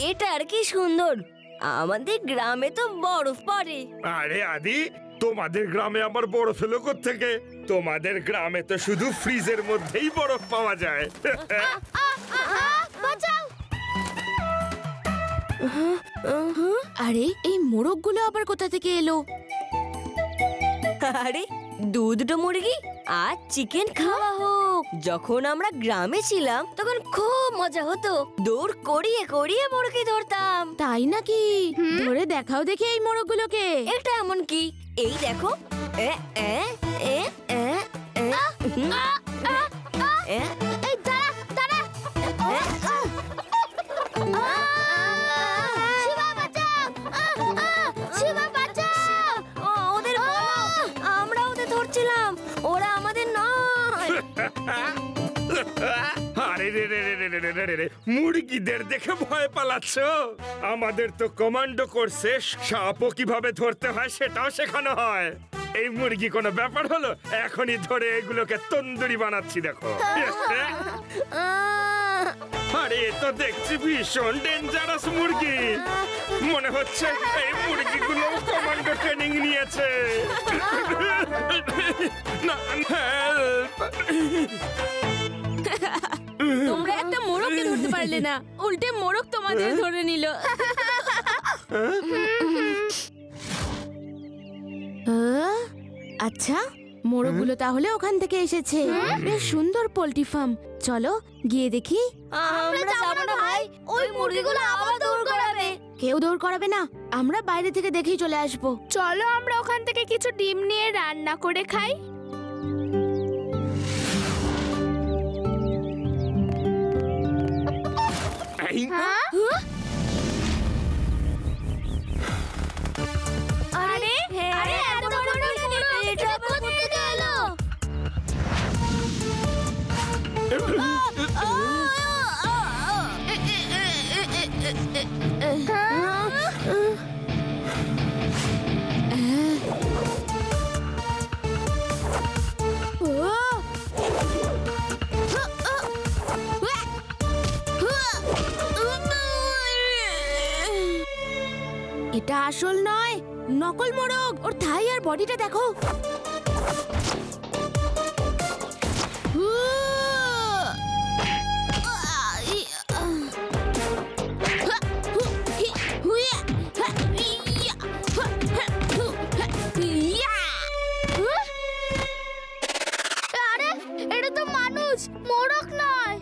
এটা আর কি সুন্দর, আমাদের গ্রামে তো বরফ পড়ে। আরে আদি, তোমাদের গ্রামে আমার বরফ এলো কোত্থেকে? তোমাদের গ্রামে তো শুধু ফ্রিজের মধ্যেই বরফ পাওয়া যায়। বাঁচাও! আরে এই মোরগগুলো আবার কোথা থেকে এলো? আরে দুটো মুরগি আর চিকেন খাওয়া হোক। যখন আমরা গ্রামে ছিলাম তখন খুব মজা হতো, দৌড় করিয়ে করিয়ে মুরগি ধরতাম। তাই নাকি? ধরে দেখাও দেখি এই মোরগগুলোকে। এটা এমন কি, এই দেখো। এ এ এ এ এ এ এই দাঁড়া দাঁড়া! শিবা বাঁচাও! শিবা বাঁচাও! ওদের আমরা ওদের ধরছিলাম, ওরা আমাদের নয়। আরে রে রে রে রে রে রে রে, মুরগিদের দেখে ভয় পালাচ্ছ? আমাদের তো কমান্ডো কোর্সে সাপও কিভাবে ধরতে হয় সেটাও শেখানো হয়। এই মুরগি কোনো ব্যাপার হলো? এখনই ধরে এগুলোকে তন্দুরি বানাচ্ছি, দেখো। আরে এ তো দেখছি ভীষণ ডেঞ্জারাস মুরগি। মনে হচ্ছে এই মুরগিগুলো কমান্ডো ট্রেনিং নিয়েছে। না, হেল্প! তোমরা একটা মোরগকে ধরতে পারলে না, উল্টে মোরগ তোমাদের ধরে নিল। আচ্ছা, মোরগগুলো তাহলে ওখান থেকে এসেছে। বেশ সুন্দর পোল্ট্রি ফার্ম। চলো গিয়ে দেখি। আমরা যাবো না ভাই, ওই মুরগিগুলো আবার দৌড় করাবে। কেউ দৌড় করাবে না, আমরা বাইরে থেকে দেখেই চলে আসবো। চলো আমরা ওখান থেকে কিছু ডিম নিয়ে রান্না করে খাই। আরে আরে এত বড় মুরগি, এটা আবার কোথা থেকে এলো? এটা আসল নয়, নকল মোরগ। ওর থাই আর বডিটা দেখো। আরে এটা তো মানুষ, মোরগ নয়।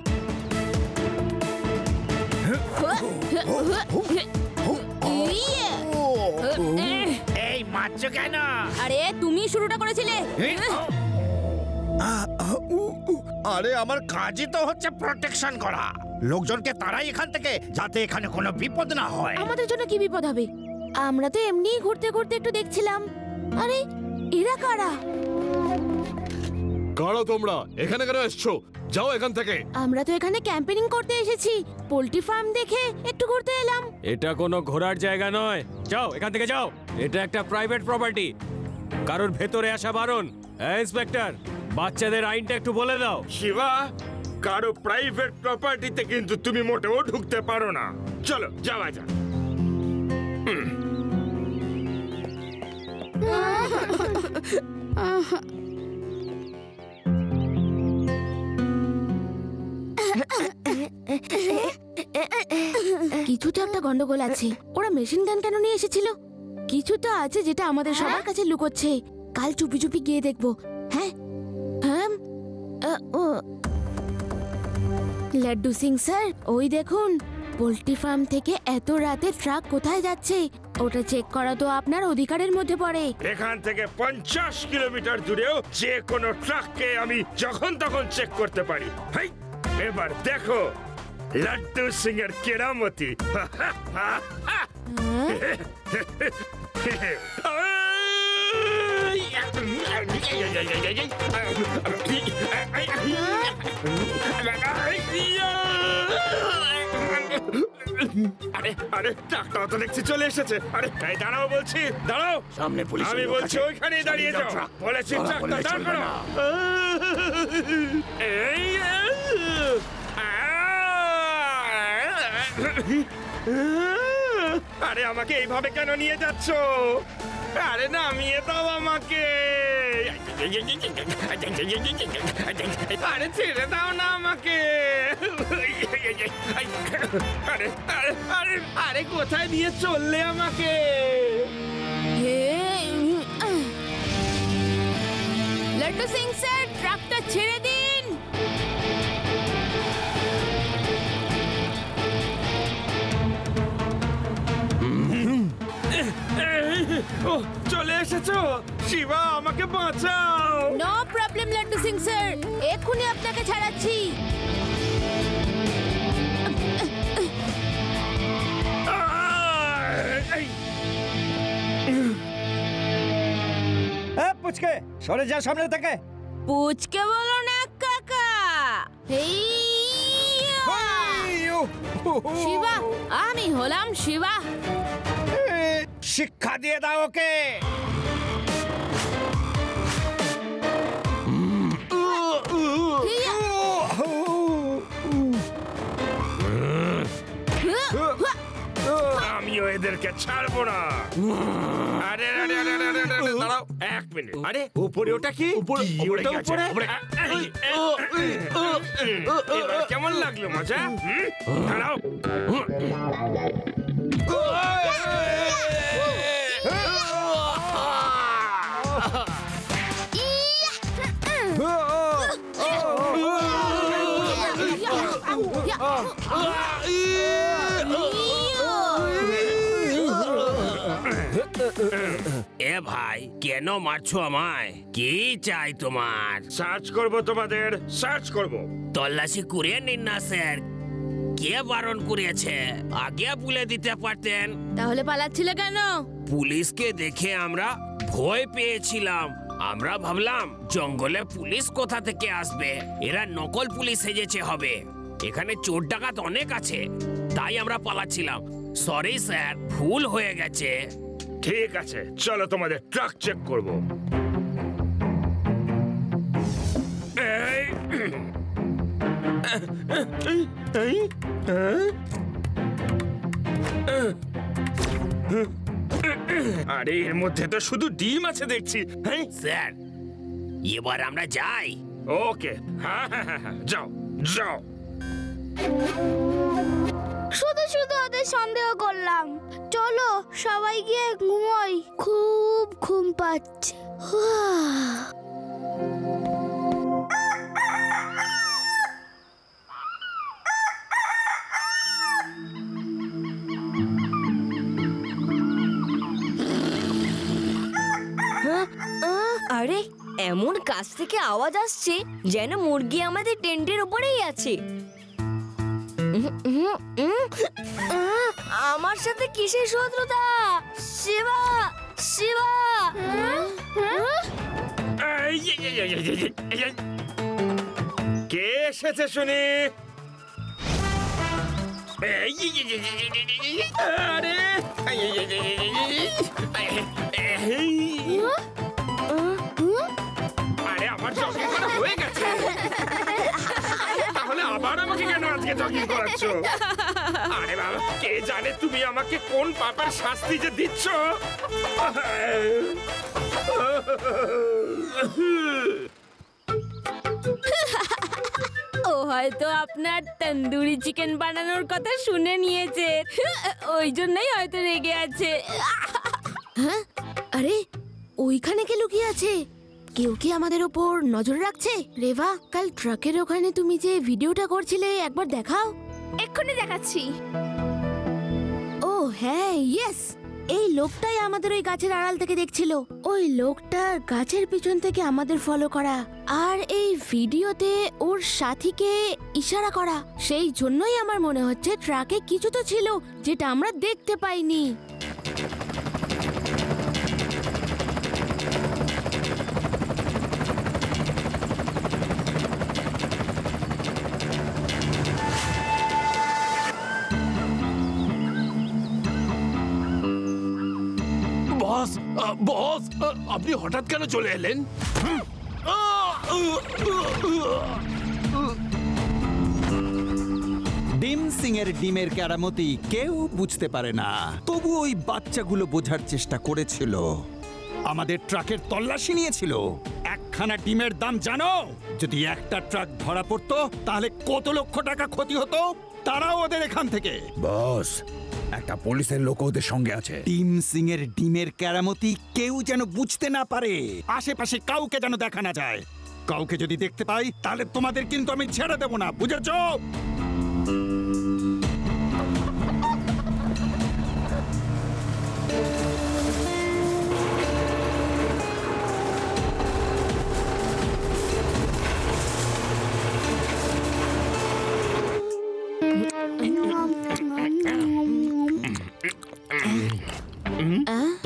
এই মারছো কেন? আরে তুমি শুরুটা করেছিলে। আরে আমার কাজই তো হচ্ছে প্রোটেকশন করা, লোকজনকে তারাই এখান থেকে, যাতে এখানে কোনো বিপদ না হয়। আমাদের জন্য কি বিপদ হবে? আমরা তো এমনিই ঘুরতে ঘুরতে একটু দেখছিলাম। আরে এরা কারা? কারা তোমরা? এখানে কেন এসছো? যাও এখান থেকে। আমরা তো এখানে ক্যাম্পেনিং করতে এসেছি, পোল্ট্রি ফার্ম দেখে একটু ঘুরতে এলাম। এটা কোনো ঘোরার জায়গা নয়, যাও এখান থেকে যাও। এটা একটা প্রাইভেট প্রপার্টি, কারোর ভেতরে আসা বারণ। ইন্সপেক্টর, বাচ্চাদের আইনটা একটু বলে দাও। শিবা, কারো প্রাইভেট প্রপার্টিতে কিন্তু তুমি মোটেও ঢুকতে পারো না। চলো যাওয়া যাক। কিছু তো একটা গন্ডগোল আছে। ওরা মেশিন গান কেন নিয়ে এসেছিল? কিছু তো আছে যেটা আমাদের সবার কাছে লুকোচ্ছে। কাল চুপি চুপি গিয়ে দেখবো। হ্যাঁ হ্যাঁ। লাড্ডু সিং স্যার, ওই দেখুন পোল্ট্রি ফার্ম থেকে এত রাতে ট্রাক কোথায় যাচ্ছে ওটা চেক করা তো আপনার অধিকারের মধ্যে পড়ে। এখান থেকে 50 কিলোমিটার দূরেও যে কোনো ট্রাককে আমি যখন তখন চেক করতে পারি। হেই, এবার দেখো লাড্ডু সিং এর কেরামতি। আরে আরে ট্রাকটা তো দেখছি চলে এসেছে। আরে এই দাঁড়াও বলছি, দাঁড়াও। সামনে পুলিশ। আমি বলছি ওইখানেই দাঁড়িয়ে যাও। বলেছি ট্রাকটা দাঁড় করো। এই আরে আমাকে এইভাবে কেন নিয়ে যাচ্ছ? আরে নামিয়ে দাও আমাকে। আরে ছেড়ে দাও না আমাকে। আরে আরে আরে আরে কোথায় নিয়ে চললে আমাকে? লাড্ডু সিং স্যার, ট্রাকটা ছেড়ে দিন। ও চলে এসেছো শিবা, আমাকে বাঁচাও। No problem laddu Singh sir, এক্ষুনি আপনাকে ছাড়াচ্ছি। পুচকে সরে যা সামনে থেকে। পুচকে বলো না কাকা। শিবা, আমি হলাম শিবা। শিক্ষা দিয়ে দাও ওকে। আমিও এদেরকে ছাড়বো না। আরে আরে আরে আরে আরে আরে, দাঁড়াও 1 মিনিট। আরে উপরে ওটা কি? কি ওটা উপরে? এবার কেমন লাগলো মজা? দাঁড়াও। এ ভাই, কেন মারছো আমায়? কি চাই তোমার? সার্চ করব, তোমাদের সার্চ করব। তল্লাশি করে নিন না স্যার। কে বারণ করেছে? আগে বলে দিতে পারতেন। তাহলে পালাচ্ছিলে কেন? পুলিশকে দেখে আমরা ভয় পেয়েছিলাম। আমরা ভাবলাম জঙ্গলে পুলিশ কোথা থেকে আসবে, এরা নকল পুলিশ সেজেছে হবে। এখানে চোর ডাকাত অনেক আছে, তাই আমরা পালাচ্ছিলাম। সরি স্যার, ভুল হয়ে গেছে। ঠিক আছে, চলো তোমাদের ট্রাক চেক করব। আরে এর মধ্যে তো শুধু ডিম আছে দেখছি। স্যার, এবার আমরা যাই। ওকে, হ্যাঁ হ্যাঁ হ্যাঁ, যাও যাও। শুধু শুধু ওদের সন্দেহ করলাম। চলো সবাই গিয়ে ঘুমোই, খুব ঘুম পাচ্ছে। আরে এমন কাছ থেকে আওয়াজ আসছে যেন মুরগি আমাদের টেন্টের উপরেই আছে। আমার সাথে কিসের শত্রুতা? শিবা, শিবা! কে এসেছে শুনি? আরে আরে আমার জগিং করা হয়ে গেছে। তাহলে আবার আমাকে কেন আজকে জগিং করাচ্ছ? আরে বাবা, কে জানে তুমি আমাকে কোন পাপের শাস্তি যে দিচ্ছ। ও হয়তো আপনার তন্দুরি চিকেন বানানোর কথা শুনে নিয়েছে, ওই জন্যই হয়তো রেগে আছে। হ্যাঁ, আরে ওইখানে কে লুকিয়ে আছে? কেউ কি আমাদের ওপর নজর রাখছে? রেভা, কাল ট্রাকের ওখানে তুমি যে ভিডিওটা করছিলে একবার দেখাও। এক্ষুনি দেখাচ্ছি। ও হ্যাঁ, ইয়েস, এই লোকটাই আমাদের ওই গাছের আড়াল থেকে দেখছিল। ওই লোকটার গাছের পিছন থেকে আমাদের ফলো করা, আর এই ভিডিওতে ওর সাথীকে ইশারা করা। সেই জন্যই আমার মনে হচ্ছে ট্রাকে কিছু তো ছিল যেটা আমরা দেখতে পাইনি। বস, বস, আপনি হঠাৎ কেন চলে এলেন? ডিম সিং এর ডিমের কেরামতি কেউ বুঝতে পারে না, তবু ওই বাচ্চাগুলো বোঝার চেষ্টা করেছিল। আমাদের ট্রাকের তল্লাশি নিয়েছিল। একখানা ডিমের দাম জানো? যদি একটা ট্রাক ধরা পড়তো তাহলে কত লক্ষ টাকা ক্ষতি হতো। তারাও ওদের এখান থেকে। বস, একটা পুলিশের লোক ওদের সঙ্গে আছে। ডিম সিং এর ডিমের কেরামতি কেউ যেন বুঝতে না পারে, আশেপাশে কাউকে যেন দেখা না যায়। কাউকে যদি দেখতে পাই তাহলে তোমাদের কিন্তু আমি ছেড়ে দেব না, বুঝেছো?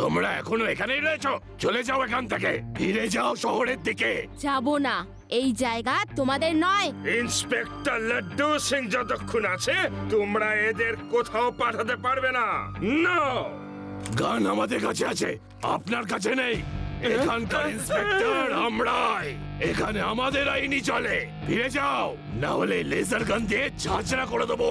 তোমরা এখনো এখানেই রয়েছো? চলে যাও এখান থেকে, ফিরে যাও শহরের দিকে। যাবো না, এই জায়গা তোমাদের নয়। ইন্সপেক্টর লাড্ডু সিং যতক্ষণ আছে তোমরা এদের কোথাও পাঠাতে পারবে না। না, গান আমাদের কাছে আছে, আপনার কাছে নেই। এখানকার ইন্সপেক্টর আমরাই, এখানে আমাদের আইনি চলে। ফিরে যাও, না হলে লেজার গান দিয়ে ঝাঁঝরা করে দেবো।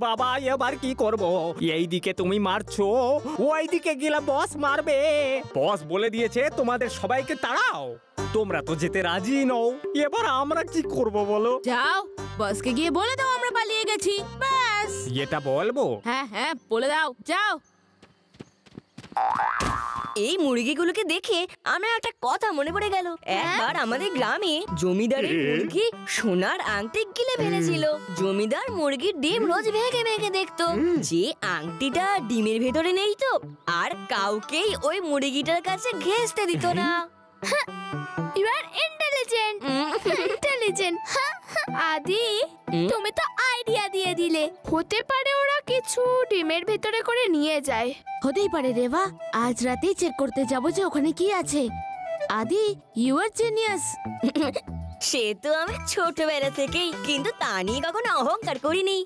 বাবা, এবার কি করব? এইদিকে তুমি মারছো, ওইদিকে গেলে বস মারবে। বস বলে দিয়েছে তোমাদের সবাইকে তাড়াও। তোমরা তো যেতে রাজি নও, এবার আমরা কি করব বলো? যাও, বসকে গিয়ে বলে দাও আমরা পালিয়ে গেছি, ব্যাস। এটা বলবো? হ্যাঁ হ্যাঁ, বলে দাও, যাও। এই মুরগিগুলোকে দেখে আমার একটা কথা মনে পড়ে গেল। একবার আমাদের গ্রামে জমিদারের মুরগি সোনার আংটি গিলে ফেলেছিল। জমিদার মুরগির ডিম রোজ ভেঙে ভেঙে দেখতো, যে আংটিটা ডিমের ভেতরে নেই তো, আর কাউকেই ওই মুরগিটার কাছে ঘেঁষতে দিত না। You are intelligent. Intelligent. Adi, তুমি তো আইডিয়া দিয়ে দিলে। হতে পারে ওরা কিছু ডিমের ভেতরে করে নিয়ে যায়। হতেই পারে রেবা, আজ রাতেই চেক করতে যাব যে ওখানে কি আছে। আদি, ইউ আর জিনিয়াস। সে তো আমি ছোটবেলা থেকেই, কিন্তু তা নিয়ে কখনো অহংকার করিনি।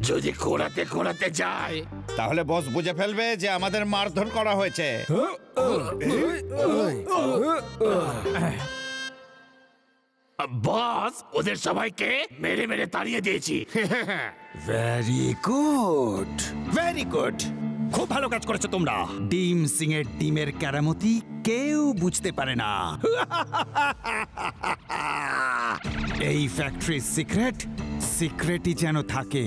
যদি খোঁড়াতে খোঁড়াতে যায় তাহলে বস বুঝে ফেলবে যে আমাদের মারধর করা হয়েছে। বস, ওদের সবাইকে মেরে মেরে তাড়িয়ে দিয়েছি। ভেরি গুড, ভেরি গুড, খুব ভালো কাজ করেছো তোমরা। ডিম সিং এর ডিমের কেরামতি কেউ বুঝতে পারে না। এই ফ্যাক্টরির সিক্রেট সিক্রেটই যেন থাকে।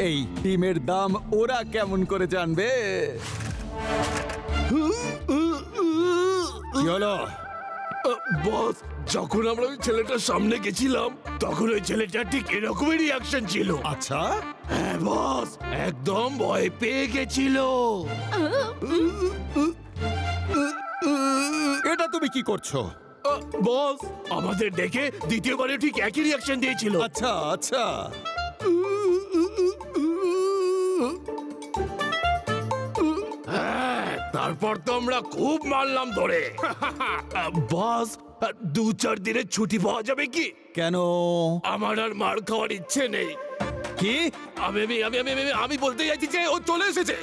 এই ডিমের দাম ওরা কেমন করে জানবে? কি হলো? বস, যখন আমরা ওই ছেলেটার সামনে গেছিলাম তখন ওই ছেলেটা ঠিক এরকমই রিয়াকশন ছিল। আচ্ছা? হ্যাঁ বস, একদম ভয় পেয়ে গেছিল। এটা তুমি কি করছো? বস, আমাদের দেখে দ্বিতীয়বারে ঠিক একই রিয়াকশন দিয়েছিল। আচ্ছা আচ্ছা। হ্যাঁ, তারপর তো আমরা খুব মারলাম ধরে। বস, 2-4 দিনের ছুটি পাওয়া যাবে কি? কেন? আমার আর মার খাওয়ার ইচ্ছে নেই। কি? আমি বলতে চাইছি যে ও চলে এসেছে।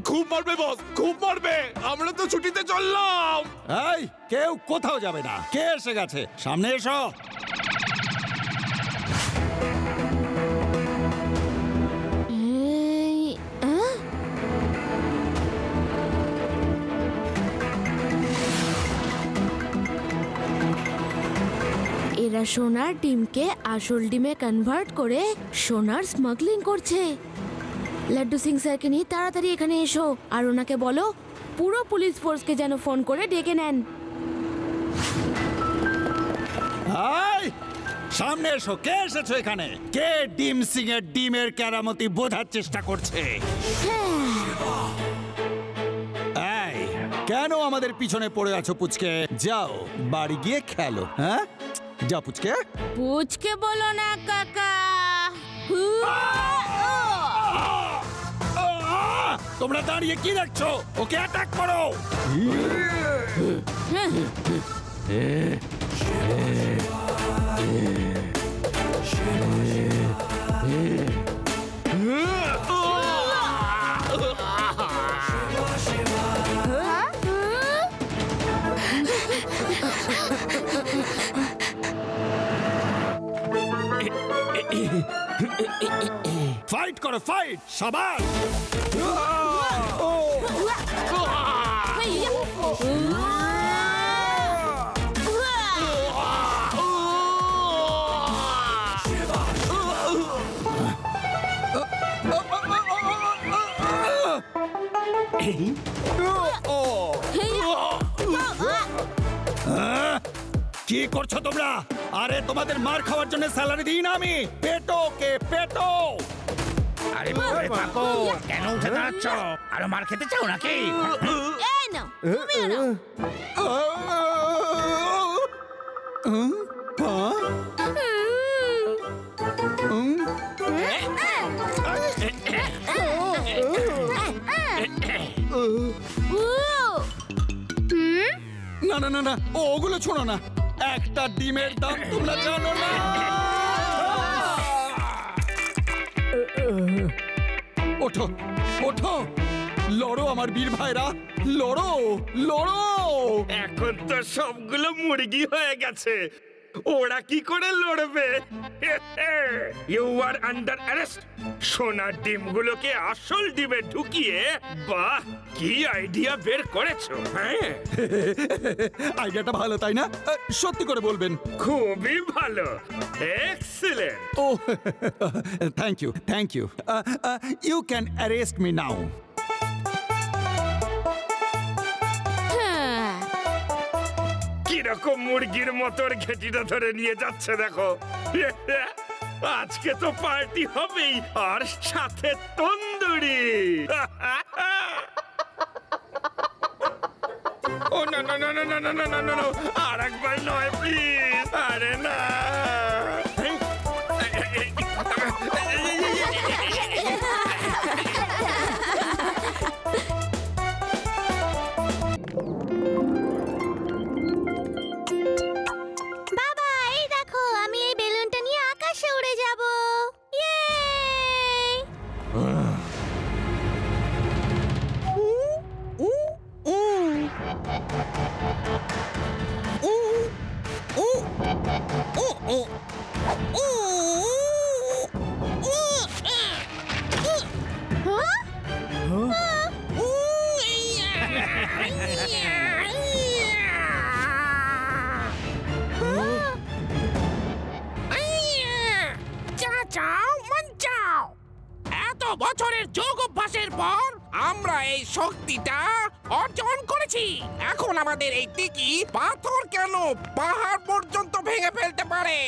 খুব মারবে বস, খুব মারবে। আমরা তো ছুটিতে চললাম। এই, কেউ কোথাও যাবে না। কে এসে গেছে? সামনে এসো। এরা সোনার ডিমকে আসল ডিমে কনভার্ট করে সোনার স্মাগলিং করছে। লাড্ডু সিং স্যারকে নিয়ে তাড়াতাড়ি এখানে এসো, আর ওনাকে বলো পুরো পুলিশ ফোর্সকে যেন ফোন করে ডেকে নেন। সামনে এসো, কে এসেছো এখানে? কে ডিম সিং এর ডিমের কেরামতি বোঝার চেষ্টা করছে? এই, কেন আমাদের পিছনে পড়ে আছো পুচকে? যাও বাড়ি গিয়ে খেলো। হ্যাঁ, যা পুচকে। পুচকে বলো না কাকা। তোমরা দাঁড়িয়ে কি দেখছো? ওকে অ্যাটাক করো। ফাইট করো, ফাইট। শাবাশ। কি করছো তোমরা? আরে তোমাদের মার খাওয়ার জন্য স্যালারি দিই না আমি। পেটো কে পেটো। আরে পড়ে থাকো, কেন উঠে দাঁড়াচ্ছ? আরো মার খেতে চাও নাকি? এই নাও, তুমিও নাও। না না না না, ওগুলো ছোড়ো না। একটা ডিমের দাম তোমরা জানো না। ওঠো ওঠো, লড়ো আমার বীর ভাইরা, লড়ো লড়ো। এখন তো সবগুলো মুরগি হয়ে গেছে, ওরা কি করে লড়বে? You are under arrest. সোনার ডিমগুলোকে আসল ডিমে ঢুকিয়ে, বাহ কি আইডিয়া বের করেছো। হ্যাঁ, আইডিয়াটা ভালো তাই না? সত্যি করে বলবেন। খুবই ভালো, এক্সিলেন্ট। ও thank you, thank you. You can arrest me now. কিরকম মুরগির মতোর ঘেটিটা ধরে নিয়ে যাচ্ছে দেখো। আজকে তো পার্টি হবেই, আর সাথে তন্দুরি। ও না না না না না না না না, আর একবার নয় প্লিজ। আরে না, বাবা, এই দেখো, আমি এই বেলুনটা নিয়ে আকাশে উড়ে যাব। এত বছরের যোগ অভ্যাসের পর আমরা এই শক্তিটা অর্জন করেছি। এখন আমাদের এই টিকি পাথর কেন পাহাড় পর্যন্ত ভেঙে ফেলতে পারে।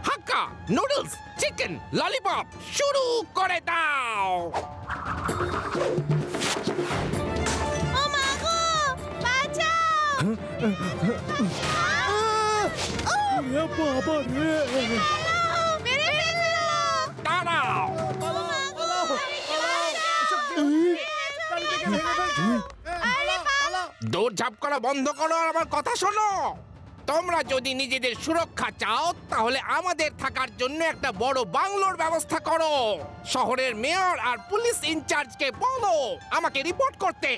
হাক্কা, নুডলস, চিকেন, ললিপপ শুরু করে দাও। ও মা গো, বাঁচাও! বাবা রে, মেরে ফেললো! দাঁড়াও, দৌড়ঝাঁপ করা বন্ধ করো আর আমার কথা শোনো। তোমরা যদি নিজেদের সুরক্ষা চাও তাহলে আমাদের থাকার জন্য একটা বড় বাংলোর ব্যবস্থা করো। শহরের মেয়র আর পুলিশ ইনচার্জকে বলো আমাকে রিপোর্ট করতে।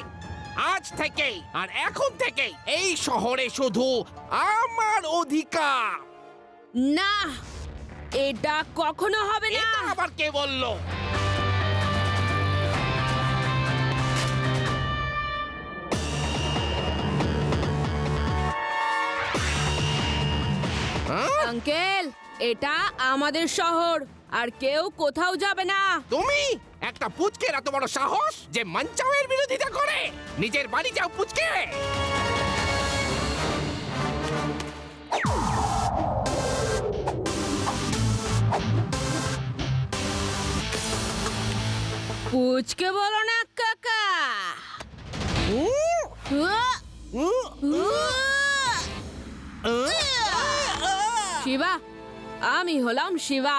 আজ থেকে আর এখন থেকে এই শহরে শুধু আমার অধিকার। না, এটা কখনো হবে না। এটা আবার কে বললো? আঙ্কেল, এটা আমাদের শহর, আর কেউ কোথাও যাবে না। তুমি একটা পুচকের এত বড় সাহস যে মঞ্চাওয়ের বিরোধিতা করে? নিজের বাড়ি যাও পুচকে। পুচকে বলো না কাকা। শিবা, আমি হলাম শিবা।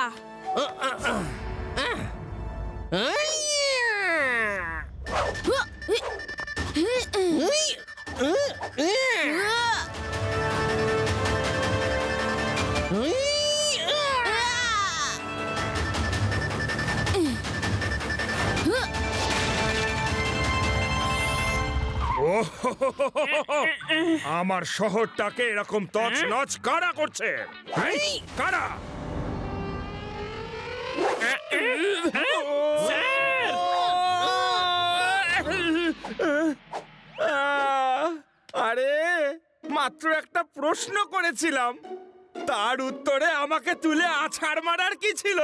আমার শহরটাকে এরকম তছনছ কারা করছে? কারা? আরে মাত্র একটা প্রশ্ন করেছিলাম, তার উত্তরে আমাকে তুলে আছাড় মারার কি ছিল?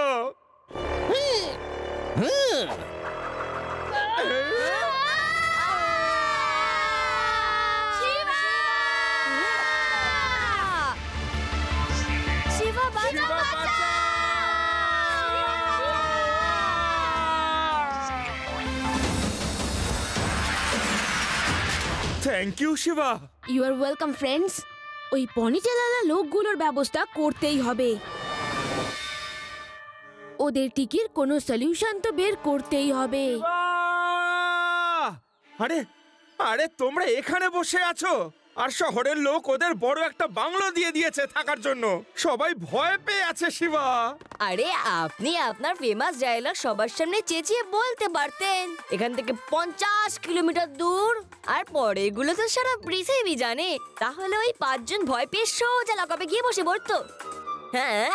Thank you Shiva. You are welcome friends. ওই পনিটেলালা লোকগুলোর ব্যবস্থা করতেই হবে। ওদের টিকির কোনো সলিউশন তো বের করতেই হবে। আরে আরে তোমরা এখানে বসে আছো আর শহরের লোক ওদের বড় একটা বাংলো দিয়ে দিয়েছে থাকার জন্য। সবাই ভয় পেয়ে আছে শিবা। আরে আপনি আপনার ফেমাস ডায়লগ সবার সামনে চেঁচিয়ে বলতে পারতেন। এখান থেকে 50 কিলোমিটার দূর, আর পরে এগুলো তো সারা পৃথিবী জানে। তাহলে ওই 5 জন ভয় পেয়ে সোজা লকাপে গিয়ে বসে পড়তো। হ্যাঁ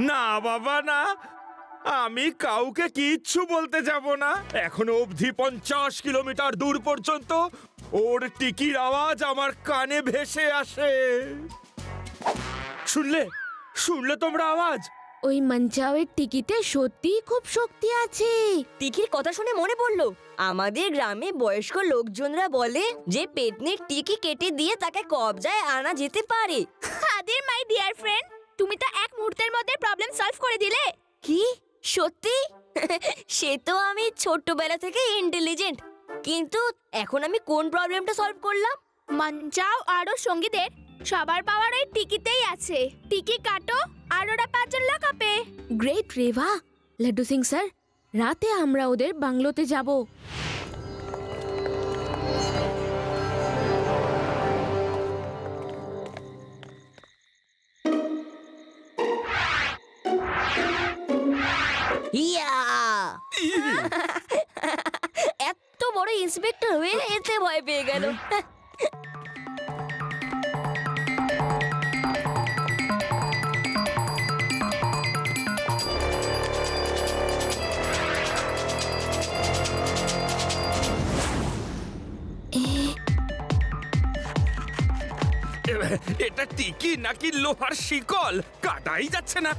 না বাবা না, আমি কাউকে কিচ্ছু বলতে যাব না। এখনো অবধি 50 কিলোমিটার দূর পর্যন্ত ওর টিকির আওয়াজ আমার কানে ভেসে আসে। শুনলে শুনলে তোমরা আওয়াজ? ওই মঞ্চাওয়ের টিকিতে সত্যিই খুব শক্তি আছে। টিকির কথা শুনে মনে পড়লো, আমাদের গ্রামে বয়স্ক লোকজনরা বলে যে পেতনির টিকি কেটে দিয়ে তাকে কবজায় আনা যেতে পারে। আদির মাই ডিয়ার ফ্রেন্ড, তুমি তো এক মুহূর্তের মধ্যে প্রবলেম সলভ করে দিলে। কি সত্যি? সে তো আমি ছোট্টবেলা থেকে ইন্টেলিজেন্ট, কিন্তু এখন আমি কোন প্রবলেমটা সলভ করলাম? মঞ্চাও আর ওর সঙ্গীদের সবার পাওয়ার ওই টিকিতেই আছে। টিকি কাটো আর ওরা 5 জন লকাপে। গ্রেট রেভা। লাড্ডু সিং স্যার, রাতে আমরা ওদের বাংলোতে যাব। এত বড় ইন্সপেক্টর হয়ে এতে ভয় পেয়ে গেল। এটা টিকি নাকি লোহার শিকল? কাটাই যাচ্ছে না।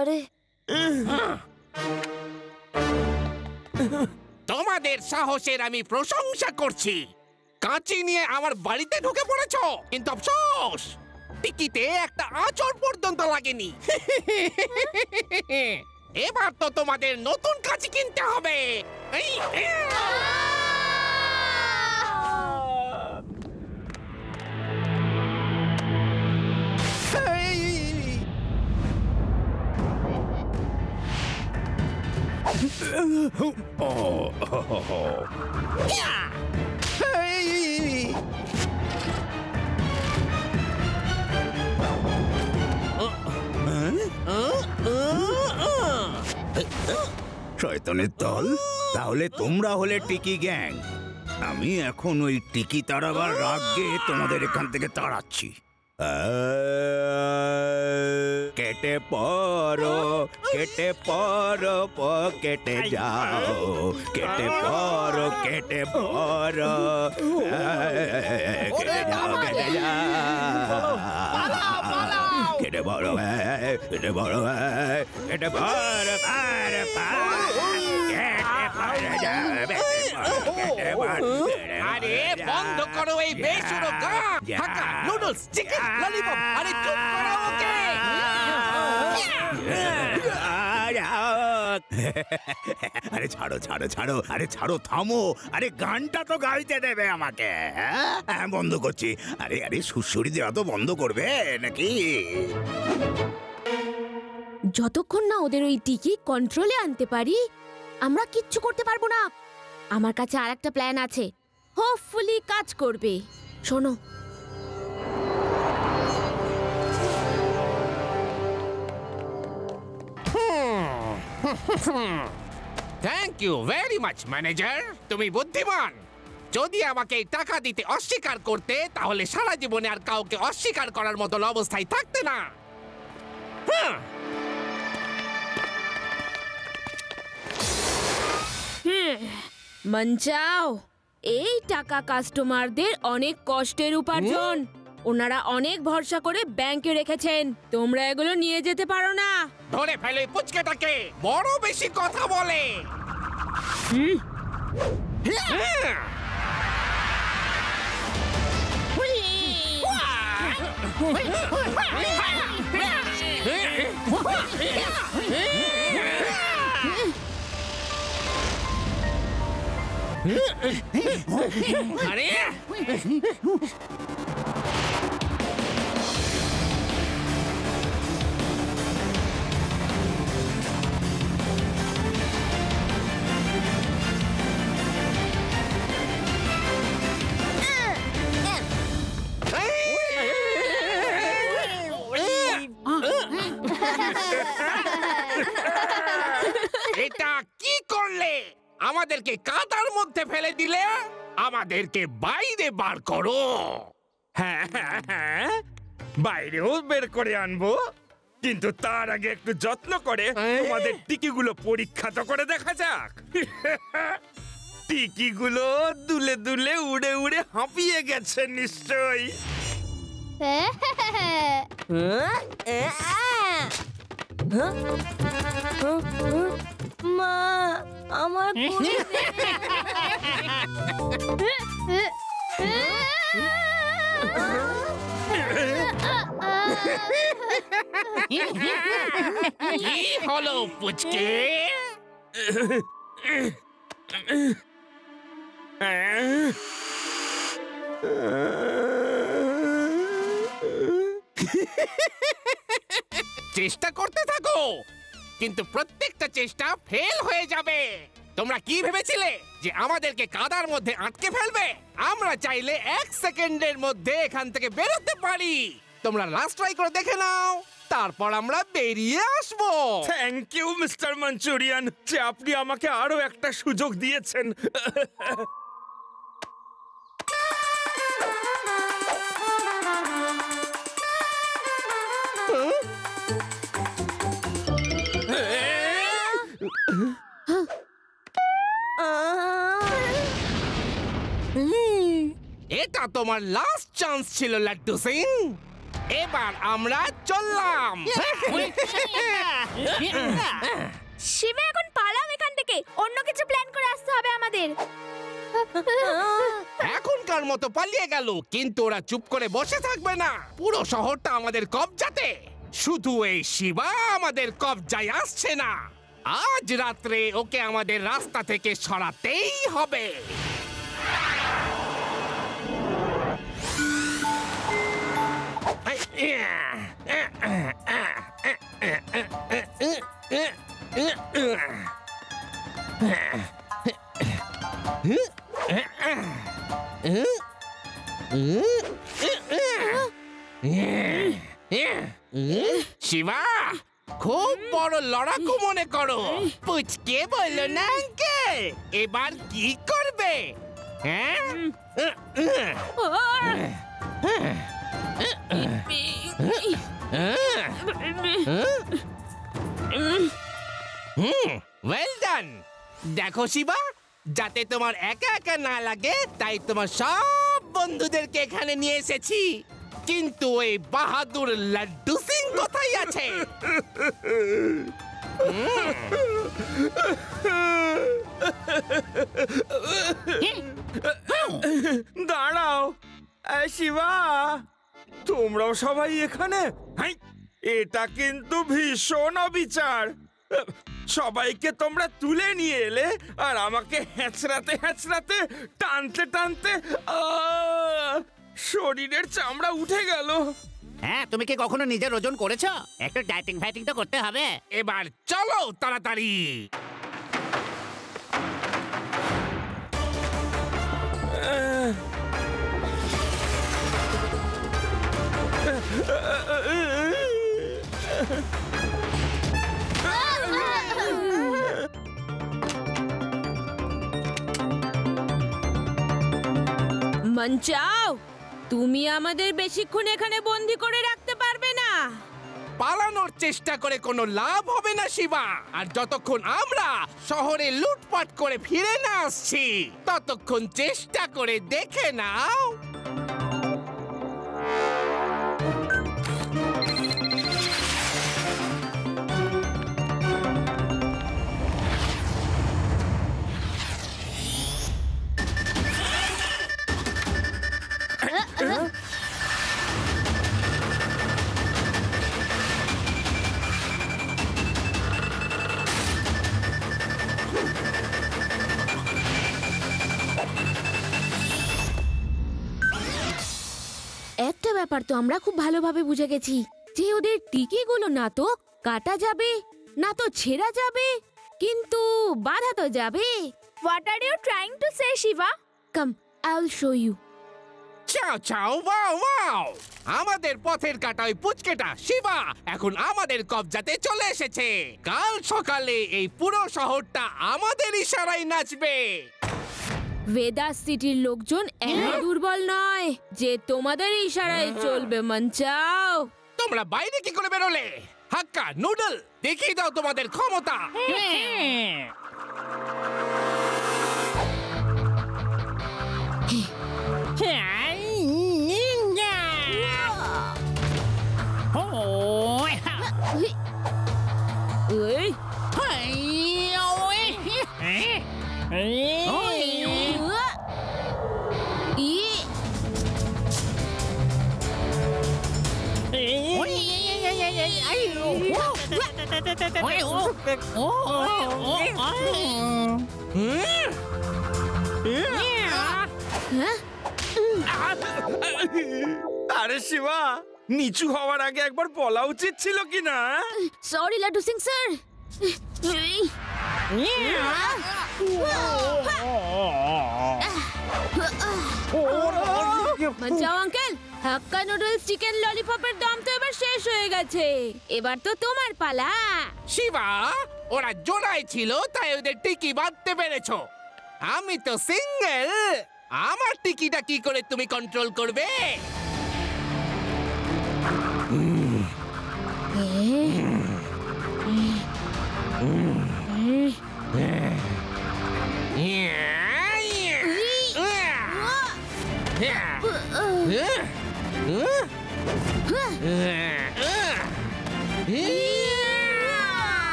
আরে তোমাদের সাহসের আমি প্রশংসা করছি। কাঁচি নিয়ে আমার বাড়িতে ঢুকে পড়েছো, কিন্তু আফসোস টিকিতে একটা আঁচড় পর্যন্ত লাগেনি। এবার তো তোমাদের নতুন কাঁচি কিনতে হবে। শয়তানের দল, তাহলে তোমরা হলে টিকি গ্যাং। আমি এখন ওই টিকি তাড়াবার রাগে তোমাদের এখান থেকে তাড়াচ্ছি। কেট কেটে পড়ো কেটে যাও কেটে পড়ো কেটে পড়ো কেটে যাও কেটে বড় কেটে বড় কেটে বড় আরে বন্ধ করো এই বেসুরো গান হাক্কা নুডলস চিকেন ললিপপ আরে চুপ করো ওকে আরে ছাড়ো ছাড়ো ছাড়ো আরে ছাড়ো থামো আরে গানটা তো গাইতে দেবে আমাকে হ্যাঁ বন্ধ করছি আরে আরে সুরসুরি দেওয়া তো বন্ধ করবে নাকি যতক্ষণ না ওদের ওই টিকি কন্ট্রোলে আনতে পারি আমরা কিচ্ছু করতে পারবো না। আমার কাছে আরেকটা প্ল্যান আছে, হোপফুলি কাজ করবে। শোনো, thank you very much manager, তুমি বুদ্ধিমান। যদি আমাকে এই টাকা দিতে অস্বীকার করতে তাহলে সারা জীবনে আর কাউকে অস্বীকার করার মতো অবস্থায় থাকতে না। মঞ্চাও, এই টাকা কাস্টমারদের অনেক কষ্টের উপার্জন। ওনারা অনেক ভরসা করে ব্যাংকে রেখেছেন, তোমরা এগুলো নিয়ে যেতে পারো না। ধরে ফেলে পুচকেটাকে, বড় বেশি কথা বলে। আরে এটা কি করলে? আমাদেরকে কাদার মধ্যে ফেলে দিলে, আমাদেরকে বাইরে বার করো। হ্যাঁ হ্যাঁ হ্যাঁ, বাইরেও বের করে আনবো, কিন্তু তার আগে একটু যত্ন করে তোমাদের টিকিগুলো পরীক্ষা তো করে দেখা যাক। টিকিগুলো দুলে দুলে উড়ে উড়ে হাঁপিয়ে গেছে নিশ্চয়ই। মা, আমার কি হলো পুচকে? চেষ্টা করতে থাকো, কিন্তু প্রত্যেকটা চেষ্টা ফেল হয়ে যাবে। তোমরা কি ভেবেছিলে যে আমাদেরকে কাদার মধ্যে আটকে ফেলবে? আমরা চাইলে 1 সেকেন্ডের মধ্যে এখান থেকে বেরোতে পারি। তোমরা লাস্ট ট্রাই করে দেখে নাও, তারপর আমরা বেরিয়ে আসবো। থ্যাংক ইউ মিস্টার মাঞ্চুরিয়ান, যে আপনি আমাকে আরো একটা সুযোগ দিয়েছেন। এটা তোমার লাস্ট চান্স ছিল লাড্ডু সিং, এবার আমরা চললাম। শিবে, এখন পালাও এখান থেকে, অন্য কিছু প্ল্যান করে আসতে হবে আমাদের। এখনকার মতো পালিয়ে গেল, কিন্তু ওরা চুপ করে বসে থাকবে না। পুরো শহরটা আমাদের কবজাতে। শুধু এই শিবা আমাদের কবজায় আসছে না, আজ রাত্রে ওকে আমাদের রাস্তা থেকে সরাতেই হবে। শিবা, খুব বড় লড়াকু মনে করো। পুচকে বললো না আঙ্কেল, এবার কি করবে? হ্যাঁ, ওয়েল ডান। দেখো শিবা, যাতে তোমার একা একা না লাগে তাই তোমার সব বন্ধুদেরকে এখানে নিয়ে এসেছি। কিন্তু ওই বাহাদুর লাড্ডু সিং কোথায় আছে? দাঁড়াও, এই শিবা, তোমরাও সবাই এখানে? হাই, এটা কিন্তু ভীষণ অবিচার। সবাইকে তোমরা তুলে নিয়ে এলে আর আমাকে হ্যাঁচড়াতে হ্যাঁচড়াতে টানতে টানতে শরীরের চামড়া উঠে গেল। হ্যাঁ, তুমি কি কখনো নিজের ওজন করেছো? একটু ডায়েটিং ফাইটিং তো করতে হবে। এবার চলো তাড়াতাড়ি। মঞ্চাও, তুমি আমাদের বেশিক্ষণ এখানে বন্দি করে রাখতে পারবে না। পালানোর চেষ্টা করে কোনো লাভ হবে না শিবা। আর যতক্ষণ আমরা শহরে লুটপাট করে ফিরে না আসছি ততক্ষণ চেষ্টা করে দেখে নাও। একটা ব্যাপার তো আমরা খুব ভালোভাবে বুঝে গেছি যে ওদের টিকিগুলো না তো কাটা যাবে না তো ছেঁড়া যাবে, কিন্তু বাঁধা তো যাবে। What are you trying to say Shiva? Come, I will show you. চাও চাও, ওয়াও ওয়াও, আমাদের পথের কাটা ওই পুচকেটা শিবা এখন আমাদের কবজাতে চলে এসেছে। কাল সকালে এই পুরো শহরটা আমাদের ইশারায় নাচবে। ভেদাস সিটির লোকজন এত দুর্বল নয় যে তোমাদের ইশারায় চলবে। মঞ্চাও, তোমরা বাইরে কি করে বেরোলে? হাক্কা নুডল, দেখিয়ে দাও তোমাদের ক্ষমতা। আরে শিবা, নিচু হওয়ার আগে একবার বলা উচিত ছিল কি না? Sorry Laddu Singh sir. Manchow uncle, hakka noodles chicken ললিপপের দাম তো এবার শেষ হয়ে গেছে, এবার তো তোমার পালা। শিবা, ওরা জোড়ায় ছিল তাই ওদের টিকি বাঁধতে পেরেছো। আমি তো সিঙ্গেল, আমার টিকিটা কি করে তুমি কন্ট্রোল করবে?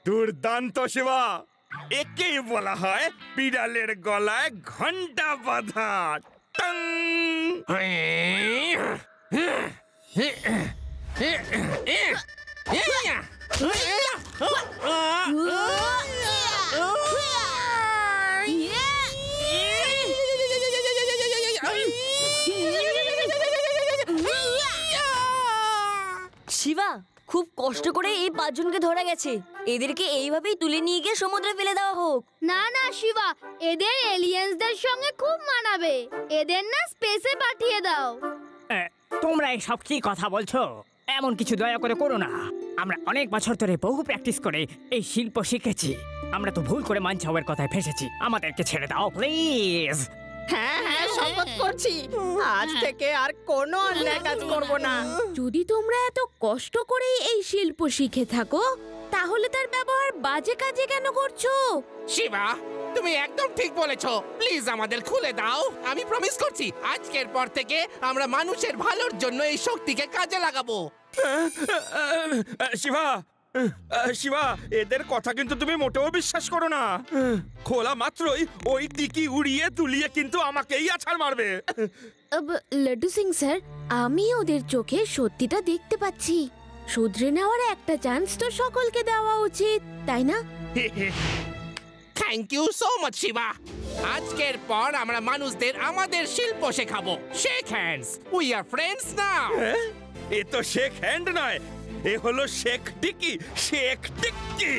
দুর্দান্ত শিবা, একেই বলা হয় বিড়ালের গলায় ঘন্টা বাঁধা। টং! শিবা, খুব কষ্ট করে এই পাঁচজনকে ধরা গেছে, এদেরকে এইভাবেই তুলে নিয়ে গিয়ে সমুদ্রে ফেলে দেওয়া হোক। না না শিবা, এদের এলিয়েন্সদের সঙ্গে খুব মানাবে, এদের না স্পেসে পাঠিয়ে দাও। তোমরা এসব কি কথা বলছো? এমন কিছু দয়া করে করো না। আমরা অনেক বছর ধরে বহু প্র্যাকটিস করে এই শিল্প শিখেছি। আমরা তো ভুল করে মানছাওয়ের কথায় ফেসেছি, আমাদেরকে ছেড়ে দাও প্লিজ। হ্যাঁ হ্যাঁ, শপথ করছি আজ থেকে আর কোনো অন্যায় কাজ করব না। যদি তোমরা এত কষ্ট করে এই শিল্প শিখে থাকো তাহলে তার ব্যবহার বাজে কাজে কেন করছো? শিবা, তুমি একদম ঠিক বলেছো। প্লিজ আমাদের খুলে দাও। আমি প্রমিস করছি আজকের পর থেকে আমরা মানুষের ভালোর জন্য এই শক্তিকে কাজে লাগাবো। শিবা, শিবা, এদের কথা কিন্তু তুমি মোটেও বিশ্বাস করো না। খোলা মাত্রই ওই টিকি উড়িয়ে তুলিয়ে কিন্তু আমাকেই আছাড় মারবে। লাড্ডু সিং স্যার, আমি ওদের চোখে সত্যিটা দেখতে পাচ্ছি। শুধরে নেওয়ার একটা চান্স তো সকলকে দেওয়া উচিত, তাই না? Thank you so much Shiva. আজকের পর আমরা মানুষদের আমাদের শিল্প শেখাবো। Shake hands, we are friends now. এ তো শেক হ্যান্ড নয়, এ হলো শেক টিকি, শেক টিকি।